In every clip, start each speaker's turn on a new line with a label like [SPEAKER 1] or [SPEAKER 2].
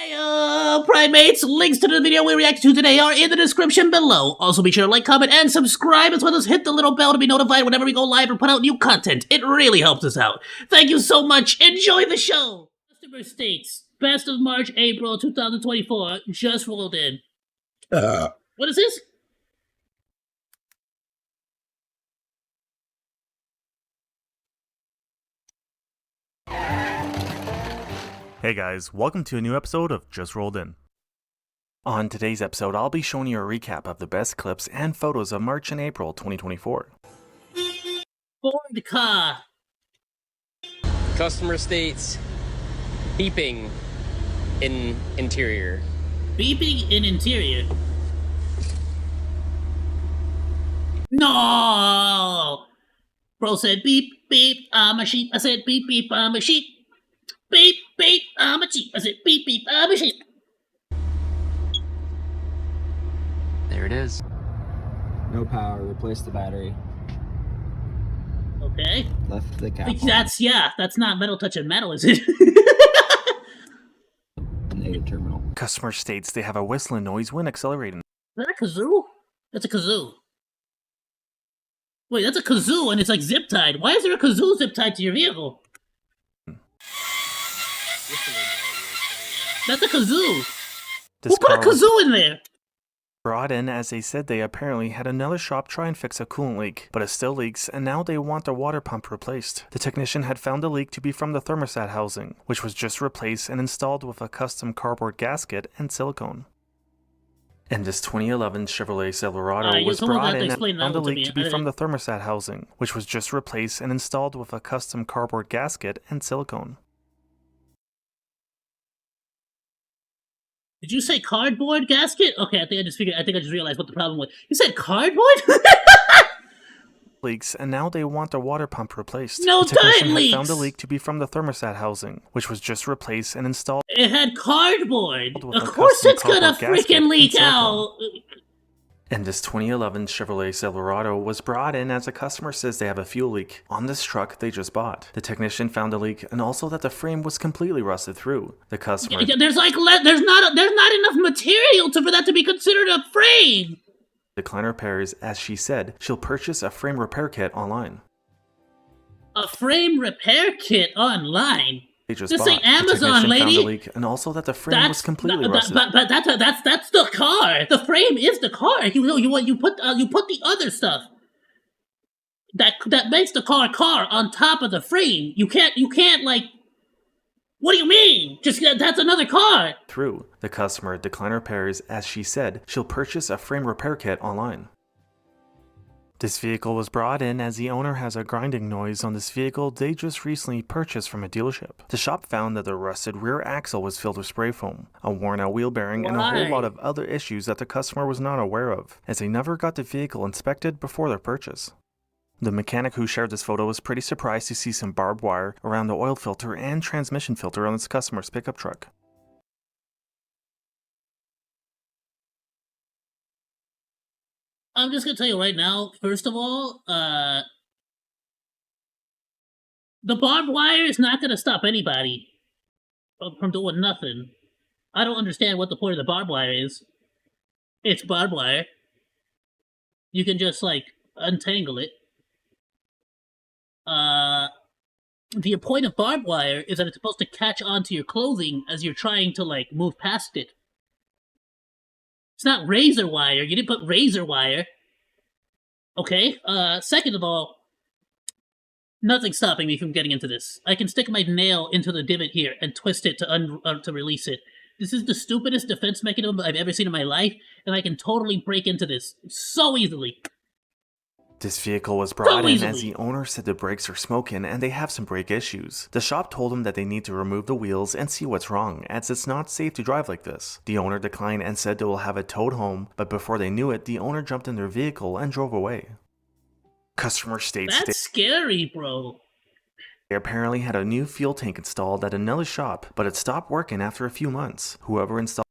[SPEAKER 1] Hiya, primates! Links to the video we react to today are in the description below. Also be sure to like, comment, and subscribe, as well as hit the little bell to be notified whenever we go live or put out new content. It really helps us out. Thank you so much. Enjoy the show! Customer states, best of March, April 2024, just rolled in. What is this?
[SPEAKER 2] Hey guys, welcome to a new episode of Just Rolled In. On today's episode, I'll be showing you a recap of the best clips and photos of March and April 2024.
[SPEAKER 1] Ford car.
[SPEAKER 3] Customer states beeping in interior.
[SPEAKER 1] Beeping in interior. No! Bro said beep, beep, I'm a sheep. I said beep, beep, I'm a sheep. Beep, beep, I'm a sheep. I said beep, beep, I'm a sheep.
[SPEAKER 3] There it is.
[SPEAKER 4] No power, replace the battery.
[SPEAKER 1] Okay.
[SPEAKER 4] Left the cap
[SPEAKER 1] That's not metal touching metal, is it?
[SPEAKER 4] Negative terminal.
[SPEAKER 2] Customer states they have a whistling noise when accelerating.
[SPEAKER 1] Is that a kazoo? That's a kazoo. Wait, that's a kazoo and it's like zip tied. Why is there a kazoo zip tied to your vehicle? That's a kazoo. Who put a kazoo in there?
[SPEAKER 2] Brought in as they said they apparently had another shop try and fix a coolant leak, but it still leaks and now they want the water pump replaced. The technician had found the leak to be from the thermostat housing, which was just replaced and installed with a custom cardboard gasket and silicone. And this 2011 Chevrolet Silverado was brought in and found the leak to be from the thermostat housing, which was just replaced and installed with a custom cardboard gasket and silicone.
[SPEAKER 1] Did you say cardboard gasket? Okay, I think I just realized what the problem was. You said cardboard?
[SPEAKER 2] Leaks, and now they want the water pump replaced.
[SPEAKER 1] No,
[SPEAKER 2] the technician
[SPEAKER 1] leaks.
[SPEAKER 2] had found the leak to be from the thermostat housing, which was just replaced and installed.
[SPEAKER 1] It had cardboard. Of course it's gonna freaking leak out.
[SPEAKER 2] And this 2011 Chevrolet Silverado was brought in as a customer says they have a fuel leak on this truck they just bought. The technician found the leak and also that the frame was completely rusted through. The customer
[SPEAKER 1] there's not enough material for that to be considered a frame.
[SPEAKER 2] Decline repairs as she said she'll purchase a frame repair kit online.
[SPEAKER 1] A frame repair kit online?
[SPEAKER 2] This
[SPEAKER 1] ain't Amazon, lady.
[SPEAKER 2] Found the leak and also that the frame was completely rusted.
[SPEAKER 1] But that's the car. The frame is the car. You put the other stuff that makes the car on top of the frame. You can't like. What do you mean? Just that's another car.
[SPEAKER 2] Through the customer declined repairs as she said she'll purchase a frame repair kit online. This vehicle was brought in as the owner has a grinding noise on this vehicle they just recently purchased from a dealership. The shop found that the rusted rear axle was filled with spray foam, a worn out wheel bearing, and a whole lot of other issues that the customer was not aware of, as they never got the vehicle inspected before their purchase. The mechanic who shared this photo was pretty surprised to see some barbed wire around the oil filter and transmission filter on his customer's pickup truck.
[SPEAKER 1] I'm just gonna tell you right now, first of all, the barbed wire is not gonna stop anybody from doing nothing. I don't understand what the point of the barbed wire is. It's barbed wire. You can just, like, untangle it. The point of barbed wire is that it's supposed to catch onto your clothing as you're trying to, like, move past it. It's not razor wire. You didn't put razor wire. Okay, second of all, nothing's stopping me from getting into this. I can stick my nail into the divot here and twist it to release it. This is the stupidest defense mechanism I've ever seen in my life, and I can totally break into this so easily.
[SPEAKER 2] This vehicle was brought in as the owner said the brakes are smoking and they have some brake issues. The shop told him that they need to remove the wheels and see what's wrong, as it's not safe to drive like this. The owner declined and said they will have it towed home, but before they knew it, the owner jumped in their vehicle and drove away. Customer states
[SPEAKER 1] that's scary, bro.
[SPEAKER 2] They apparently had a new fuel tank installed at another shop, but it stopped working after a few months. Whoever installed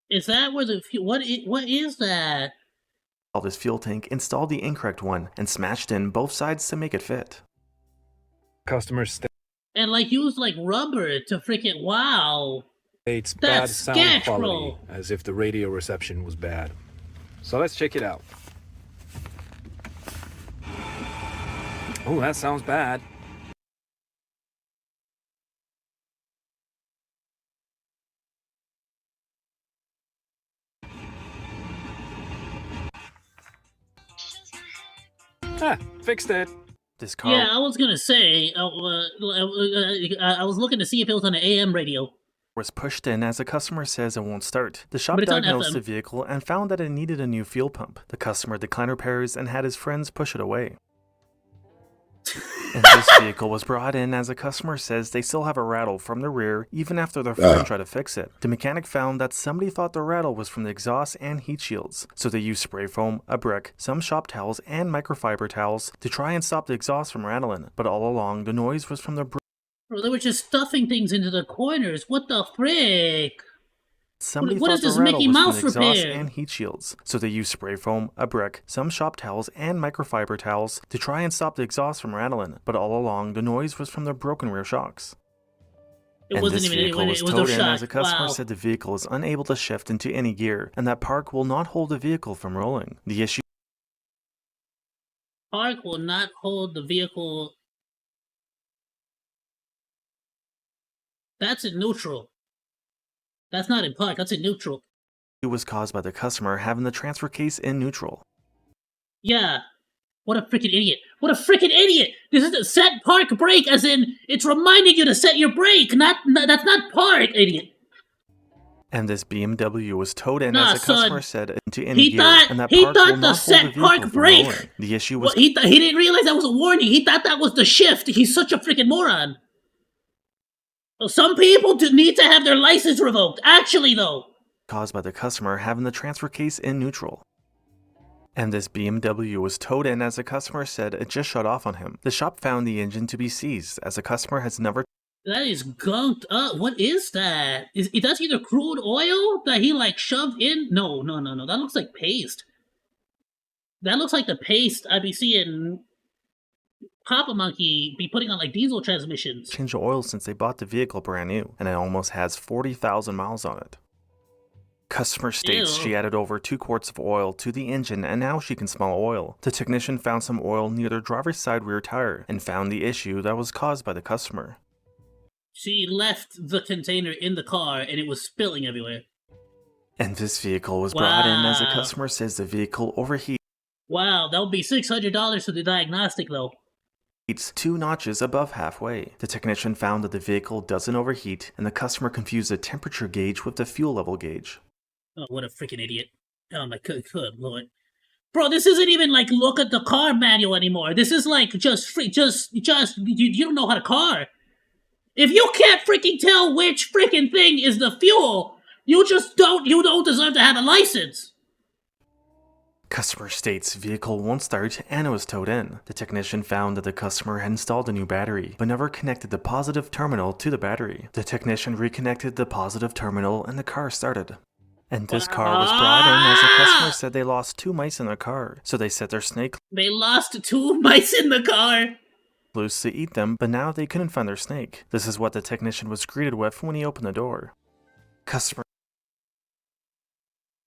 [SPEAKER 1] Is that where the what is that?
[SPEAKER 2] this fuel tank installed the incorrect one and smashed in both sides to make it fit.
[SPEAKER 5] Customer
[SPEAKER 1] And like use like rubber to freaking wow.
[SPEAKER 5] states bad
[SPEAKER 1] That's
[SPEAKER 5] sound
[SPEAKER 1] sketch,
[SPEAKER 5] quality,
[SPEAKER 1] bro.
[SPEAKER 5] as if the radio reception was bad. So let's check it out. Oh, that sounds bad. Ah, fixed it.
[SPEAKER 2] This car
[SPEAKER 1] Yeah, I was gonna say, I was looking to see if it was on an AM radio.
[SPEAKER 2] was pushed in as the customer says it won't start. The shop
[SPEAKER 1] But it's on
[SPEAKER 2] diagnosed
[SPEAKER 1] FM.
[SPEAKER 2] the vehicle and found that it needed a new fuel pump. The customer declined repairs and had his friends push it away. And this vehicle was brought in as the customer says they still have a rattle from the rear even after their friend tried to fix it. The mechanic found that somebody thought the rattle was from the exhaust and heat shields, so they used spray foam, a brick, some shop towels, and microfiber towels to try and stop the exhaust from rattling. But all along, the noise was from the
[SPEAKER 1] Bro, they were just stuffing things into the corners. What the frick?
[SPEAKER 2] Somebody
[SPEAKER 1] What
[SPEAKER 2] thought
[SPEAKER 1] is this
[SPEAKER 2] the rattle
[SPEAKER 1] Mickey
[SPEAKER 2] was from
[SPEAKER 1] Mouse
[SPEAKER 2] the exhaust
[SPEAKER 1] repair?
[SPEAKER 2] and heat shields, so they used spray foam, a brick, some shop towels, and microfiber towels to try and stop the exhaust from rattling. But all along, the noise was from the broken rear shocks.
[SPEAKER 1] It
[SPEAKER 2] And
[SPEAKER 1] wasn't
[SPEAKER 2] this
[SPEAKER 1] even
[SPEAKER 2] vehicle
[SPEAKER 1] it
[SPEAKER 2] was
[SPEAKER 1] was no
[SPEAKER 2] towed in
[SPEAKER 1] shot.
[SPEAKER 2] as a customer
[SPEAKER 1] Wow.
[SPEAKER 2] said the vehicle is unable to shift into any gear, and that park will not hold the vehicle from rolling. The issue
[SPEAKER 1] Park will not hold the vehicle. That's in neutral. That's not in park, that's in neutral.
[SPEAKER 2] was caused by the customer having the transfer case in neutral.
[SPEAKER 1] Yeah. What a freaking idiot. What a freaking idiot! This is a set park brake, as in, it's reminding you to set your brake, that's not park, idiot.
[SPEAKER 2] And this BMW was towed in
[SPEAKER 1] Nah,
[SPEAKER 2] as the customer
[SPEAKER 1] son.
[SPEAKER 2] said into any
[SPEAKER 1] He
[SPEAKER 2] gear,
[SPEAKER 1] thought
[SPEAKER 2] and that
[SPEAKER 1] he
[SPEAKER 2] park will
[SPEAKER 1] thought the
[SPEAKER 2] not hold the
[SPEAKER 1] set
[SPEAKER 2] vehicle
[SPEAKER 1] park
[SPEAKER 2] from
[SPEAKER 1] brake.
[SPEAKER 2] rolling. The issue was
[SPEAKER 1] He didn't realize that was a warning. He thought that was the shift. He's such a freaking moron. Well, some people do need to have their license revoked. Actually, though.
[SPEAKER 2] caused by the customer having the transfer case in neutral. And this BMW was towed in as the customer said it just shut off on him. The shop found the engine to be seized, as the customer has never
[SPEAKER 1] That is gunked up. What is that? That's either crude oil that he like shoved in? No. That looks like paste. That looks like the paste I'd be seeing Papa Monkey be putting on like diesel transmissions.
[SPEAKER 2] changed the oil since they bought the vehicle brand new, and it almost has 40,000 miles on it. Customer states
[SPEAKER 1] Ew.
[SPEAKER 2] she added over 2 quarts of oil to the engine and now she can smell oil. The technician found some oil near the driver's side rear tire and found the issue that was caused by the customer.
[SPEAKER 1] She left the container in the car and it was spilling everywhere.
[SPEAKER 2] And this vehicle was brought in as the
[SPEAKER 1] Wow.
[SPEAKER 2] customer says the vehicle overheats
[SPEAKER 1] Wow, that would be $600 for the diagnostic though.
[SPEAKER 2] 2 notches above halfway. The technician found that the vehicle doesn't overheat and the customer confused the temperature gauge with the fuel level gauge.
[SPEAKER 1] Oh, what a freaking idiot. Oh my good lord. Bro, this isn't even like look at the car manual anymore. This is like you don't know how to car. If you can't freaking tell which freaking thing is the fuel, you don't deserve to have a license.
[SPEAKER 2] Customer states vehicle won't start and it was towed in. The technician found that the customer had installed a new battery, but never connected the positive terminal to the battery. The technician reconnected the positive terminal and the car started. And this car was brought in as the customer said they lost 2 mice in their car, so they set their snake
[SPEAKER 1] They lost 2 mice in the car.
[SPEAKER 2] loose to eat them, but now they couldn't find their snake. This is what the technician was greeted with when he opened the door. Customer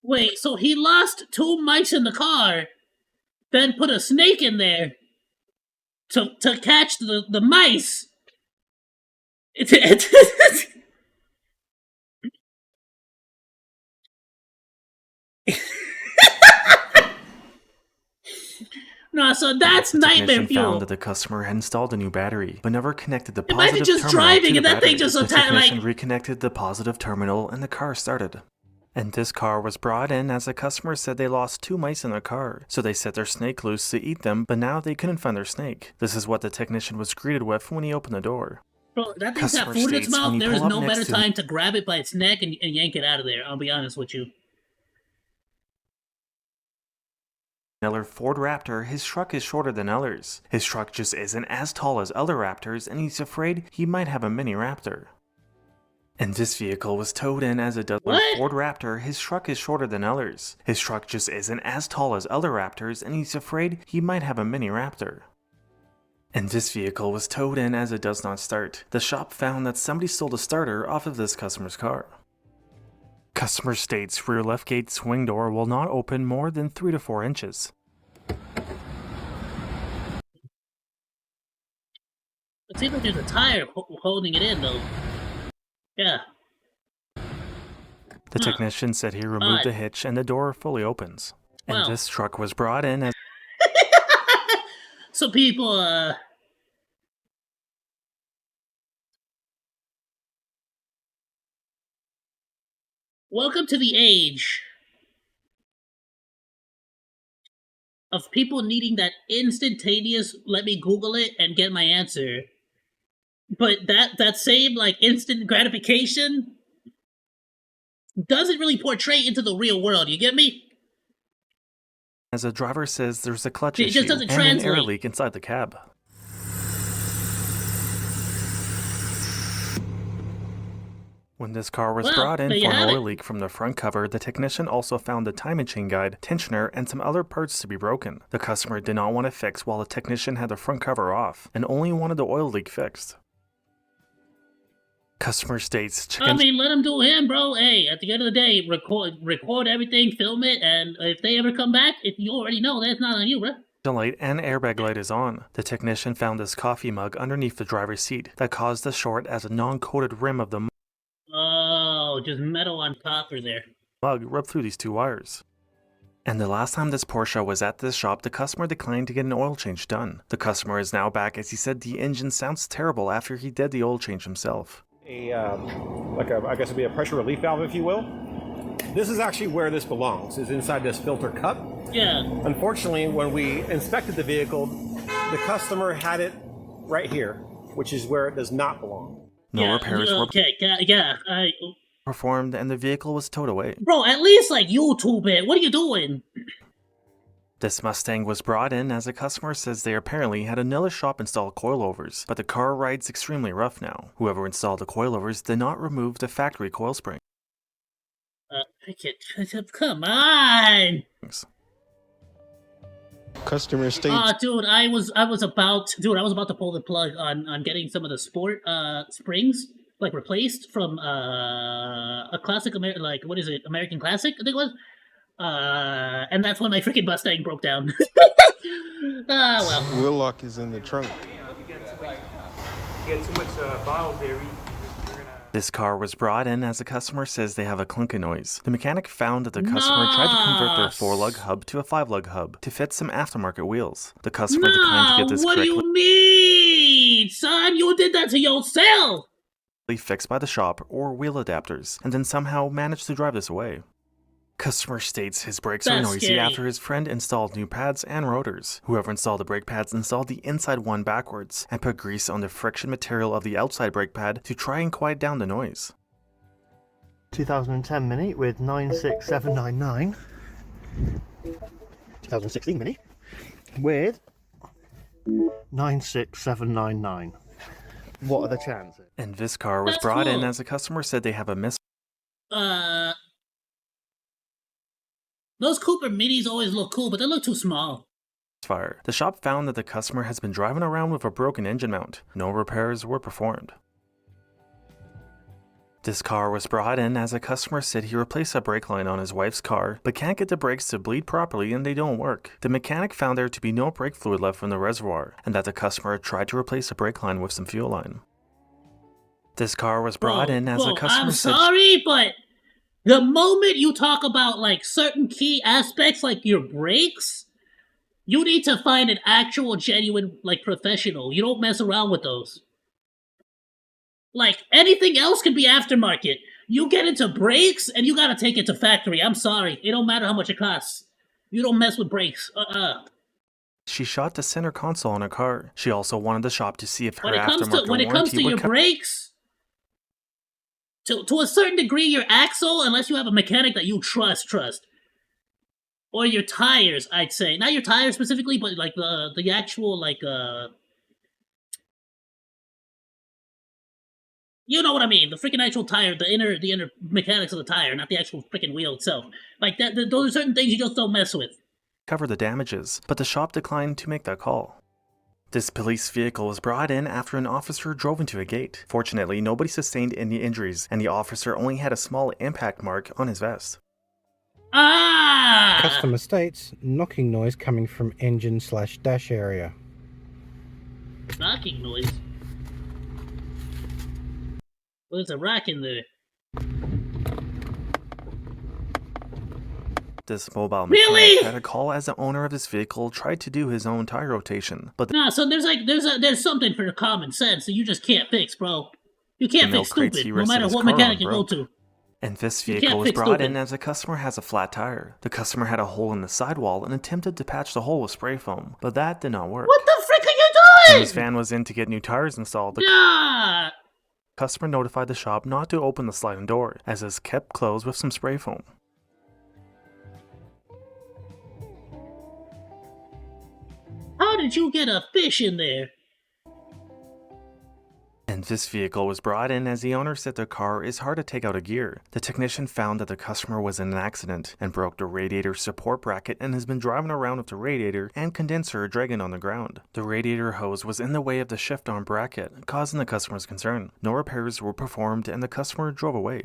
[SPEAKER 1] Wait, so he lost 2 mice in the car, then put a snake in there to catch the mice. No, so that's
[SPEAKER 2] the
[SPEAKER 1] nightmare
[SPEAKER 2] technician
[SPEAKER 1] fuel.
[SPEAKER 2] found that the customer had installed a new battery, but never connected the
[SPEAKER 1] Imagine
[SPEAKER 2] positive
[SPEAKER 1] just
[SPEAKER 2] terminal
[SPEAKER 1] driving
[SPEAKER 2] to the
[SPEAKER 1] and that
[SPEAKER 2] battery.
[SPEAKER 1] thing just
[SPEAKER 2] The
[SPEAKER 1] attack,
[SPEAKER 2] technician
[SPEAKER 1] like-
[SPEAKER 2] reconnected the positive terminal and the car started. And this car was brought in as the customer said they lost 2 mice in their car, so they set their snake loose to eat them, but now they couldn't find their snake. This is what the technician was greeted with when he opened the door.
[SPEAKER 1] Bro, that thing's got
[SPEAKER 2] Customer
[SPEAKER 1] food in its
[SPEAKER 2] states when
[SPEAKER 1] mouth.
[SPEAKER 2] you
[SPEAKER 1] There is
[SPEAKER 2] pull up
[SPEAKER 1] no
[SPEAKER 2] next
[SPEAKER 1] better
[SPEAKER 2] to-
[SPEAKER 1] time to grab it by its neck and yank it out of there. I'll be honest with you.
[SPEAKER 2] Another Ford Raptor, his truck is shorter than others. His truck just isn't as tall as other Raptors, and he's afraid he might have a mini Raptor. And this vehicle was towed in as a Dudley
[SPEAKER 1] What?
[SPEAKER 2] Ford Raptor. His truck is shorter than others. His truck just isn't as tall as other Raptors, and he's afraid he might have a mini Raptor. And this vehicle was towed in as it does not start. The shop found that somebody stole the starter off of this customer's car. Customer states rear left gate swing door will not open more than 3 to 4 inches.
[SPEAKER 1] It seems like there's a tire holding it in, though. Yeah.
[SPEAKER 2] The technician said he removed the hitch and the door fully opens. And this truck was brought in as
[SPEAKER 1] So people, welcome to the age of people needing that instantaneous, let me Google it and get my answer. But that same, like, instant gratification doesn't really portray into the real world, you get me?
[SPEAKER 2] as a driver says there's a clutch
[SPEAKER 1] It
[SPEAKER 2] issue
[SPEAKER 1] just doesn't
[SPEAKER 2] and an air
[SPEAKER 1] translate.
[SPEAKER 2] leak inside the cab. When this car was brought in
[SPEAKER 1] there you
[SPEAKER 2] for an
[SPEAKER 1] have
[SPEAKER 2] oil
[SPEAKER 1] it.
[SPEAKER 2] leak from the front cover, the technician also found the timing chain guide, tensioner, and some other parts to be broken. The customer did not want it fixed while the technician had the front cover off, and only wanted the oil leak fixed. Customer states
[SPEAKER 1] I mean, let him do him, bro. Hey, at the end of the day, record everything, film it, and if they ever come back, if you already know, that's not on you, bro.
[SPEAKER 2] light and airbag light is on. The technician found this coffee mug underneath the driver's seat that caused the short as a non-coated rim of the
[SPEAKER 1] Oh, just metal on copper there.
[SPEAKER 2] mug rubbed through these 2 wires. And the last time this Porsche was at this shop, the customer declined to get an oil change done. The customer is now back as he said the engine sounds terrible after he did the oil change himself.
[SPEAKER 6] I guess it'd be a pressure relief valve, if you will. This is actually where this belongs, is inside this filter cup.
[SPEAKER 1] Yeah.
[SPEAKER 6] Unfortunately, when we inspected the vehicle, the customer had it right here, which is where it does not belong.
[SPEAKER 2] No repairs were performed and the vehicle was towed away.
[SPEAKER 1] Bro, at least like YouTube it. What are you doing?
[SPEAKER 2] This Mustang was brought in as a customer says they apparently had another shop install coilovers, but the car rides extremely rough now. Whoever installed the coilovers did not remove the factory coil spring.
[SPEAKER 1] Come on!
[SPEAKER 7] Customer states.
[SPEAKER 1] Dude, I was about to pull the plug on getting some of the sport springs like replaced from a classic American Classic, I think it was. And that's when my freaking Mustang broke down. Well.
[SPEAKER 7] Wheel lock is in the trunk.
[SPEAKER 8] Get too much bottles there.
[SPEAKER 2] This car was brought in as the customer says they have a clunking noise. The mechanic found that the customer tried to convert their 4-lug hub to a 5-lug hub to fit some aftermarket wheels. The customer declined to get this
[SPEAKER 1] what do you mean, son? You did that to yourself!
[SPEAKER 2] Fixed by the shop or wheel adapters, and then somehow managed to drive this away. Customer states his brakes are noisy
[SPEAKER 1] scary.
[SPEAKER 2] after his friend installed new pads and rotors. Whoever installed the brake pads installed the inside one backwards and put grease on the friction material of the outside brake pad to try and quiet down the noise.
[SPEAKER 9] 2010 Mini with 96799. 2016 Mini with 96799. What are the chances?
[SPEAKER 2] And this car was
[SPEAKER 1] That's
[SPEAKER 2] brought in
[SPEAKER 1] cool.
[SPEAKER 2] as the customer said they have a
[SPEAKER 1] Those Cooper Minis always look cool, but they look too small.
[SPEAKER 2] misfire. The shop found that the customer has been driving around with a broken engine mount. No repairs were performed. This car was brought in as a customer said he replaced a brake line on his wife's car, but can't get the brakes to bleed properly and they don't work. The mechanic found there to be no brake fluid left from the reservoir, and that the customer tried to replace the brake line with some fuel line. This car was brought in as a customer
[SPEAKER 1] I'm
[SPEAKER 2] said
[SPEAKER 1] sorry, but the moment you talk about like certain key aspects like your brakes, you need to find an actual genuine like professional. You don't mess around with those. Like anything else can be aftermarket. You get into brakes and you gotta take it to factory. I'm sorry. It don't matter how much it costs. You don't mess with brakes.
[SPEAKER 2] she shot the center console on her car. She also wanted the shop to see if her
[SPEAKER 1] When it comes to
[SPEAKER 2] aftermarket warranty
[SPEAKER 1] your
[SPEAKER 2] would cover
[SPEAKER 1] brakes, to a certain degree, your axle, unless you have a mechanic that you trust, or your tires, I'd say, not your tires specifically, but like the actual like you know what I mean, the freaking actual tire, the inner mechanics of the tire, not the actual freaking wheel itself. Like that, those are certain things you just don't mess with.
[SPEAKER 2] cover the damages, but the shop declined to make that call. This police vehicle was brought in after an officer drove into a gate. Fortunately, nobody sustained any injuries, and the officer only had a small impact mark on his vest.
[SPEAKER 1] Ah!
[SPEAKER 8] Customer states knocking noise coming from engine/dash area.
[SPEAKER 1] Knocking noise? Well, there's a rack in there.
[SPEAKER 2] This mobile
[SPEAKER 1] Really?
[SPEAKER 2] mechanic had a call as the owner of this vehicle tried to do his own tire rotation, but
[SPEAKER 1] Nah, so there's something for common sense that you just can't fix, bro. You can't
[SPEAKER 2] The
[SPEAKER 1] fix
[SPEAKER 2] milk crates
[SPEAKER 1] stupid,
[SPEAKER 2] he
[SPEAKER 1] no
[SPEAKER 2] rested
[SPEAKER 1] matter
[SPEAKER 2] his
[SPEAKER 1] what
[SPEAKER 2] car
[SPEAKER 1] mechanic
[SPEAKER 2] on
[SPEAKER 1] you go
[SPEAKER 2] broke.
[SPEAKER 1] to.
[SPEAKER 2] and this
[SPEAKER 1] You
[SPEAKER 2] vehicle
[SPEAKER 1] can't
[SPEAKER 2] was
[SPEAKER 1] fix
[SPEAKER 2] brought in
[SPEAKER 1] stupid.
[SPEAKER 2] as a customer has a flat tire. The customer had a hole in the sidewall and attempted to patch the hole with spray foam, but that did not work.
[SPEAKER 1] What the frick are
[SPEAKER 2] When
[SPEAKER 1] you
[SPEAKER 2] his
[SPEAKER 1] doing?
[SPEAKER 2] van was in to get new tires installed, the
[SPEAKER 1] Nah!
[SPEAKER 2] customer notified the shop not to open the sliding door, as it was kept closed with some spray foam.
[SPEAKER 1] How did you get a fish in there?
[SPEAKER 2] And this vehicle was brought in as the owner said the car is hard to take out of gear. The technician found that the customer was in an accident and broke the radiator support bracket and has been driving around with the radiator and condenser dragging on the ground. The radiator hose was in the way of the shift arm bracket, causing the customer's concern. No repairs were performed and the customer drove away.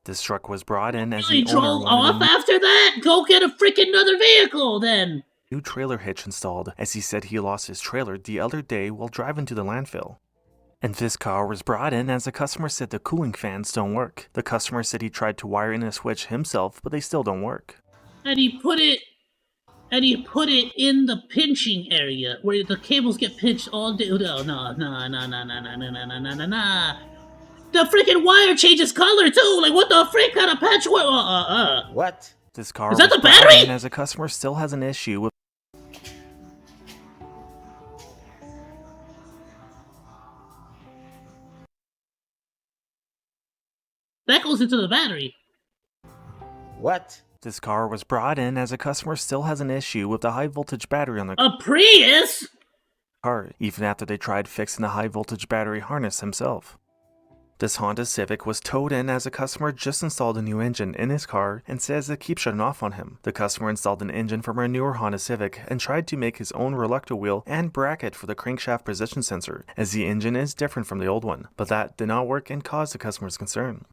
[SPEAKER 2] This truck was brought in as
[SPEAKER 1] You
[SPEAKER 2] the owner
[SPEAKER 1] drove
[SPEAKER 2] wanted
[SPEAKER 1] off after that? Go get a freaking another vehicle then!
[SPEAKER 2] a new trailer hitch installed, as he said he lost his trailer the other day while driving to the landfill. And this car was brought in as the customer said the cooling fans don't work. The customer said he tried to wire in a switch himself, but they still don't work.
[SPEAKER 1] And he put it in the pinching area where the cables get pinched all day. No. The freaking wire changes color too. Like what the freak kind of patchwork?
[SPEAKER 4] What?
[SPEAKER 2] This car
[SPEAKER 1] Is that
[SPEAKER 2] was
[SPEAKER 1] the
[SPEAKER 2] brought
[SPEAKER 1] battery?
[SPEAKER 2] in as the customer still has an issue with
[SPEAKER 1] That goes into the battery.
[SPEAKER 4] What?
[SPEAKER 2] This car was brought in as a customer still has an issue with the high voltage battery on the
[SPEAKER 1] A Prius?
[SPEAKER 2] car, even after they tried fixing the high voltage battery harness himself. This Honda Civic was towed in as a customer just installed a new engine in his car and says it keeps shutting off on him. The customer installed an engine from a newer Honda Civic and tried to make his own reluctor wheel and bracket for the crankshaft position sensor, as the engine is different from the old one, but that did not work and caused the customer's concern.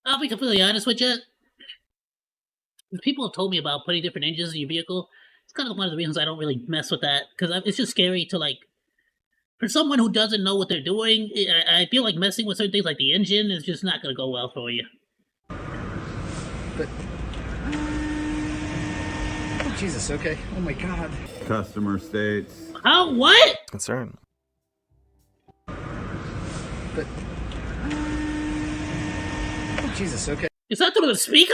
[SPEAKER 1] I'll be completely honest with you. People have told me about putting different engines in your vehicle. It's kind of one of the reasons I don't really mess with that, because it's just scary to, like, for someone who doesn't know what they're doing, I feel like messing with certain things like the engine is just not going to go well for you.
[SPEAKER 10] But... Oh, Jesus, okay. Oh my god.
[SPEAKER 11] Customer states.
[SPEAKER 1] How? What?
[SPEAKER 2] Concern.
[SPEAKER 10] But... Oh, Jesus, okay.
[SPEAKER 1] Is that through the speaker?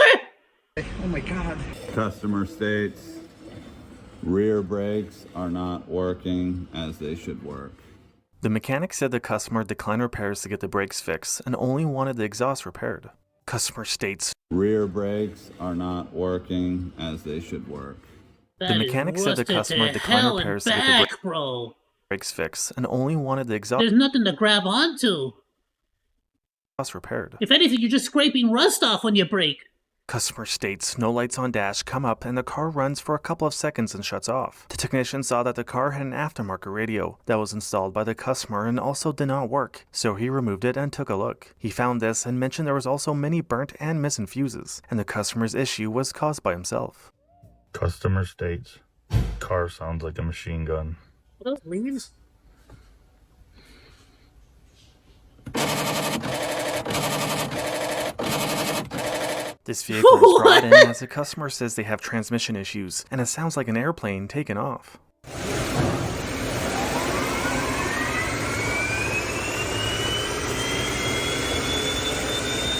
[SPEAKER 10] Oh my god.
[SPEAKER 11] Customer states. Rear brakes are not working as they should work.
[SPEAKER 2] The mechanic said the customer declined repairs to get the brakes fixed and only wanted the exhaust repaired. Customer states.
[SPEAKER 11] Rear brakes are not working as they should work.
[SPEAKER 2] The mechanic said the customer declined repairs to get the brakes fixed and only wanted the exhaust
[SPEAKER 1] There's nothing to grab onto.
[SPEAKER 2] repaired.
[SPEAKER 1] If anything, you're just scraping rust off when you brake.
[SPEAKER 2] Customer states no lights on dash come up and the car runs for a couple of seconds and shuts off. The technician saw that the car had an aftermarket radio that was installed by the customer and also did not work, so he removed it and took a look. He found this and mentioned there was also many burnt and missing fuses, and the customer's issue was caused by himself.
[SPEAKER 12] Customer states, car sounds like a machine gun.
[SPEAKER 1] Are those leaves?
[SPEAKER 2] This vehicle was brought in as the customer says they have transmission issues, and it sounds like an airplane taking off.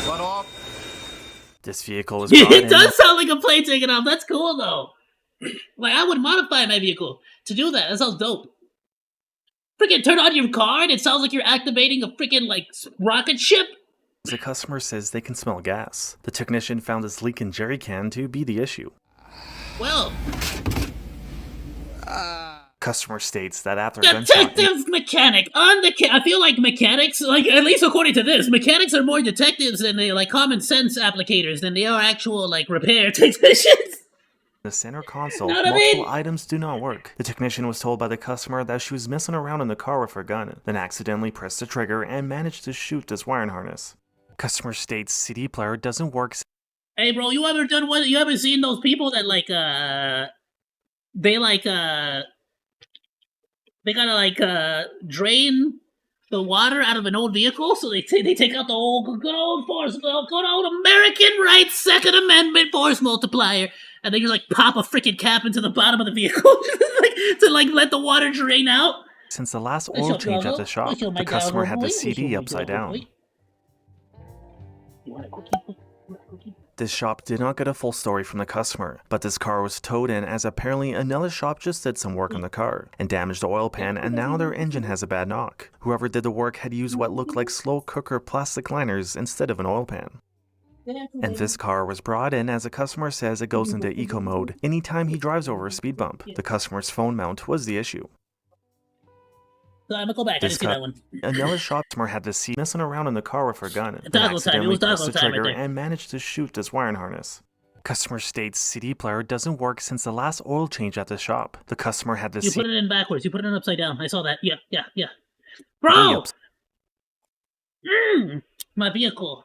[SPEAKER 7] Let off.
[SPEAKER 2] This vehicle was brought in.
[SPEAKER 1] It does sound like a plane taking off. That's cool, though. Like, I would modify my vehicle to do that. That sounds dope. Freaking turn on your car and it sounds like you're activating a freaking, like, rocket ship.
[SPEAKER 2] The customer says they can smell gas. The technician found this leak in jerry can to be the issue.
[SPEAKER 1] Well,
[SPEAKER 2] Customer states that after
[SPEAKER 1] detective mechanic on the I feel like mechanics, like at least according to this, mechanics are more detectives than they like common sense applicators than they are actual like repair technicians.
[SPEAKER 2] the center console,
[SPEAKER 1] Know what I
[SPEAKER 2] multiple
[SPEAKER 1] mean?
[SPEAKER 2] items do not work. The technician was told by the customer that she was messing around in the car with her gun, then accidentally pressed the trigger and managed to shoot this wiring harness. Customer states CD player doesn't work.
[SPEAKER 1] Hey, bro, you ever seen those people that they gotta drain the water out of an old vehicle, so they take out the old good old American rights Second Amendment force multiplier, and they just like pop a freaking cap into the bottom of the vehicle to let the water drain out.
[SPEAKER 2] Since the last oil change at the shop, the customer had the CD upside down.
[SPEAKER 1] You want a cookie?
[SPEAKER 2] This shop did not get a full story from the customer, but this car was towed in as apparently another shop just did some work on the car and damaged the oil pan, and now their engine has a bad knock. Whoever did the work had used what looked like slow cooker plastic liners instead of an oil pan. And this car was brought in as a customer says it goes into eco mode anytime he drives over a speed bump. The customer's phone mount was the issue.
[SPEAKER 1] So I'm gonna go back. I didn't see that one.
[SPEAKER 2] Another shop customer had to see messing around in the car with her gun, and
[SPEAKER 1] Doggo time. It was
[SPEAKER 2] accidentally
[SPEAKER 1] doggo
[SPEAKER 2] pressed the
[SPEAKER 1] time right
[SPEAKER 2] trigger
[SPEAKER 1] there.
[SPEAKER 2] and managed to shoot this wiring harness. Customer states CD player doesn't work since the last oil change at the shop. The customer had to
[SPEAKER 1] You
[SPEAKER 2] see.
[SPEAKER 1] put it in backwards. You put it in upside down. I saw that. Yeah. Bro! My vehicle.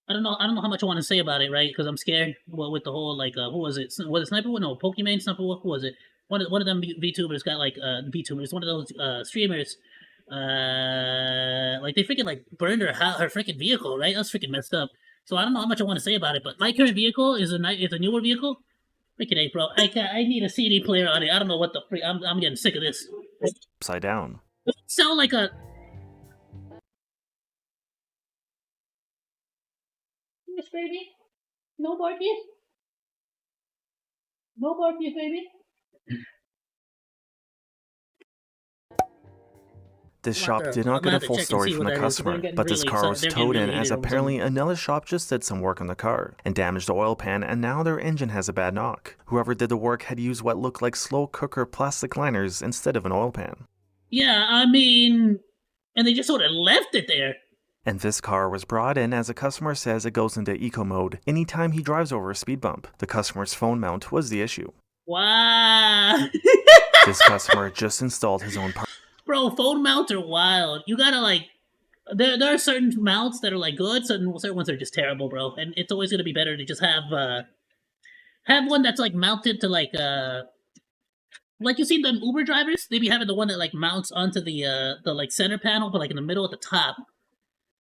[SPEAKER 1] I don't know how much I want to say about it, right? Because I'm scared. Well, with the whole who was it? Was it Sniper? No, Pokemon Sniper. Who was it? One of them VTubers got VTubers. One of those streamers. They freaking burned her freaking vehicle, right? That's freaking messed up. So I don't know how much I want to say about it, but my current vehicle is a newer vehicle. Freaking A, bro. I need a CD player on it. I don't know what the freak. I'm getting sick of this.
[SPEAKER 2] Upside down.
[SPEAKER 1] Does it sound like a. Yes, baby. No barkies. No barkies, baby.
[SPEAKER 2] This shop did not get a full story from the customer, but this car was towed in as apparently another shop just did some work on the car and damaged the oil pan, and now their engine has a bad knock. Whoever did the work had used what looked like slow cooker plastic liners instead of an oil pan.
[SPEAKER 1] Yeah, I mean, and they just sort of left it there.
[SPEAKER 2] And this car was brought in as a customer says it goes into eco mode anytime he drives over a speed bump. The customer's phone mount was the issue.
[SPEAKER 1] Wow.
[SPEAKER 2] This customer just installed his own part.
[SPEAKER 1] Bro, phone mounts are wild. You gotta there are certain mounts that are good, certain ones are just terrible, bro. And it's always gonna be better to just have one that's mounted to you see them Uber drivers, they be having the one that mounts onto the center panel, but in the middle at the top,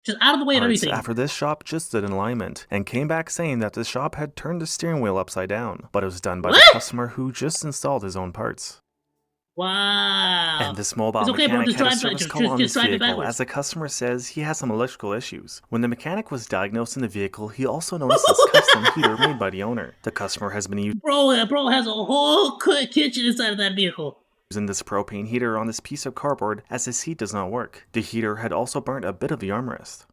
[SPEAKER 1] just out of the way of everything.
[SPEAKER 2] After this shop just did an alignment and came back saying that the shop had turned the steering wheel upside down, but it was done by the customer who just installed his own parts.
[SPEAKER 1] Wow.
[SPEAKER 2] And this mobile mechanic had a service call on this vehicle as the customer says he has some electrical issues. When the mechanic was diagnosed in the vehicle, he also noticed this custom heater made by the owner. The customer has been using
[SPEAKER 1] Bro has a whole kitchen inside of that vehicle.
[SPEAKER 2] Using this propane heater on this piece of cardboard as his heat does not work. The heater had also burnt a bit of the armrest.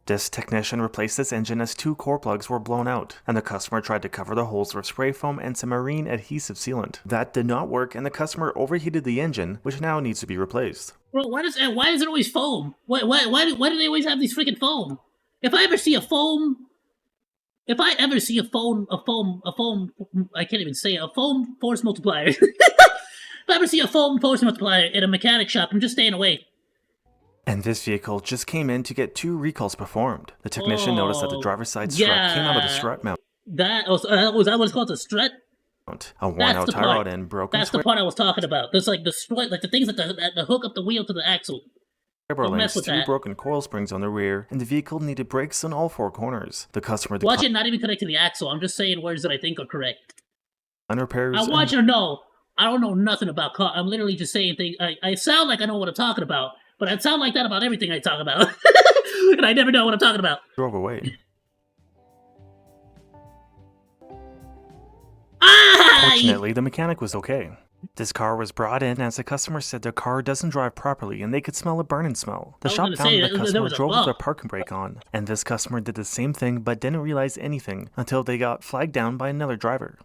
[SPEAKER 2] This technician replaced this engine as 2 core plugs were blown out, and the customer tried to cover the holes with spray foam and some marine adhesive sealant. That did not work, and the customer overheated the engine, which now needs to be replaced.
[SPEAKER 1] Bro, why is it always foam? Why do they always have these freaking foam? If I ever see a foam, I can't even say it, a foam force multiplier. If I ever see a foam force multiplier in a mechanic shop, I'm just staying away.
[SPEAKER 2] And this vehicle just came in to get 2 recalls performed. The technician noticed that the driver's side strut came out of the strut mount.
[SPEAKER 1] Was that what it's called, the strut?
[SPEAKER 2] A worn-out tie rod and broken
[SPEAKER 1] That's the part I was talking about. There's the strut, the things that hook up the wheel to the axle.
[SPEAKER 2] Don't mess with 2 broken coil springs on the rear, and the vehicle needed brakes on all 4 corners. The customer...
[SPEAKER 1] Watch it not even connect to the axle. I'm just saying words that I think are correct.
[SPEAKER 2] Repairs
[SPEAKER 1] I want you to know, I don't know nothing about car. I'm literally just saying things. I sound like I know what I'm talking about. But I sound like that about everything I talk about. And I never know what I'm talking about.
[SPEAKER 2] Drove away. Fortunately, the mechanic was okay. This car was brought in as the customer said the car doesn't drive properly and they could smell a burning smell. The shop found the customer drove with their parking brake on, and this customer did the same thing but didn't realize anything until they got flagged down by another driver.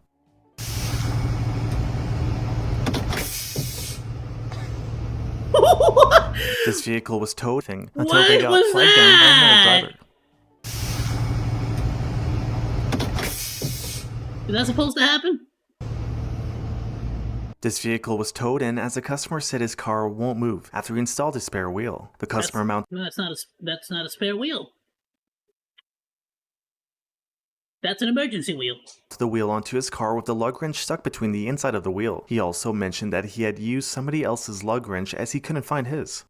[SPEAKER 2] This vehicle was towed until they got flagged down by another driver.
[SPEAKER 1] Is that supposed to happen?
[SPEAKER 2] This vehicle was towed in as the customer said his car won't move after he installed a spare wheel. The customer mounted
[SPEAKER 1] No, that's not a spare wheel. That's an emergency wheel.
[SPEAKER 2] the wheel onto his car with the lug wrench stuck between the inside of the wheel. He also mentioned that he had used somebody else's lug wrench as he couldn't find his.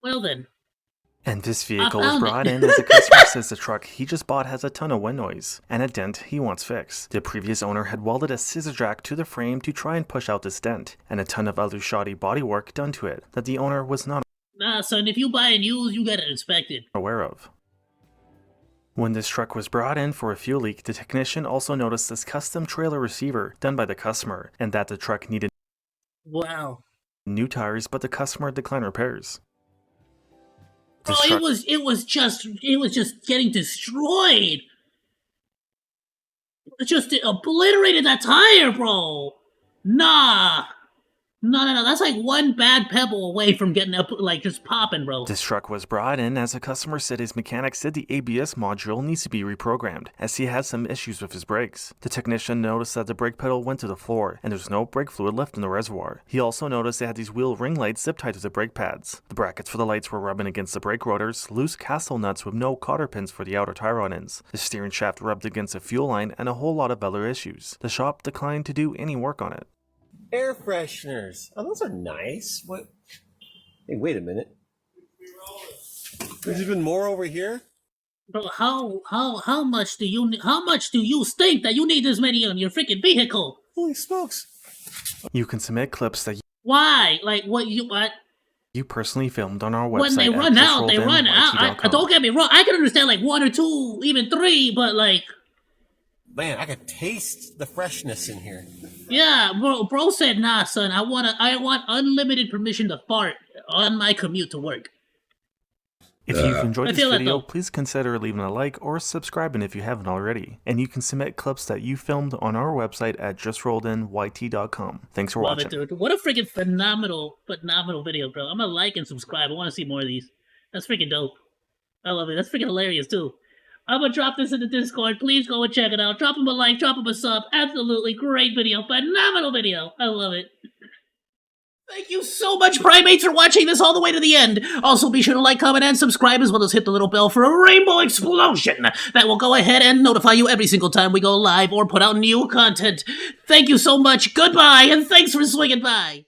[SPEAKER 1] Well then.
[SPEAKER 2] And this vehicle was brought in as the customer says the truck he just bought has a ton of wind noise and a dent he wants fixed. The previous owner had welded a scissor jack to the frame to try and push out this dent, and a ton of other shoddy bodywork done to it that the owner was not
[SPEAKER 1] Nah, son, if you buy and use, you get it inspected.
[SPEAKER 2] aware of. When this truck was brought in for a fuel leak, the technician also noticed this custom trailer receiver done by the customer, and that the truck needed
[SPEAKER 1] Wow.
[SPEAKER 2] new tires, but the customer declined repairs.
[SPEAKER 1] Bro, it was just getting destroyed. It just obliterated that tire, bro. Nah. No. That's like one bad pebble away from getting up, like just popping, bro.
[SPEAKER 2] This truck was brought in as the customer said his mechanic said the ABS module needs to be reprogrammed as he has some issues with his brakes. The technician noticed that the brake pedal went to the floor and there's no brake fluid left in the reservoir. He also noticed they had these wheel ring lights zip tied to the brake pads. The brackets for the lights were rubbing against the brake rotors, loose castle nuts with no cotter pins for the outer tire rod ends. The steering shaft rubbed against a fuel line and a whole lot of other issues. The shop declined to do any work on it.
[SPEAKER 6] Air fresheners. Oh, those are nice. What? Hey, wait a minute. There's even more over here.
[SPEAKER 1] Bro, how much do you stink that you need this many on your freaking vehicle?
[SPEAKER 6] Holy smokes!
[SPEAKER 2] You can submit clips that
[SPEAKER 1] Why? Like what?
[SPEAKER 2] you personally filmed on our website.
[SPEAKER 1] When they run out, they run out. Don't get me wrong. I can understand like 1 or 2, even 3, but like.
[SPEAKER 6] Man, I could taste the freshness in here.
[SPEAKER 1] Yeah, bro said, nah, son, I want unlimited permission to fart on my commute to work.
[SPEAKER 2] If you've enjoyed this video, please consider leaving a like or subscribing if you haven't already. And you can submit clips that you filmed on our website at justrolledyt.com. Thanks for watching.
[SPEAKER 1] Love it, dude. What a freaking phenomenal video, bro. I'm gonna like and subscribe. I want to see more of these. That's freaking dope. I love it. That's freaking hilarious, too. I'm gonna drop this in the Discord. Please go and check it out. Drop him a like, drop him a sub. Absolutely great video. Phenomenal video. I love it. Thank you so much, Primates, for watching this all the way to the end. Also, be sure to like, comment, and subscribe, as well as hit the little bell for a rainbow explosion that will go ahead and notify you every single time we go live or put out new content. Thank you so much. Goodbye, and thanks for swinging by.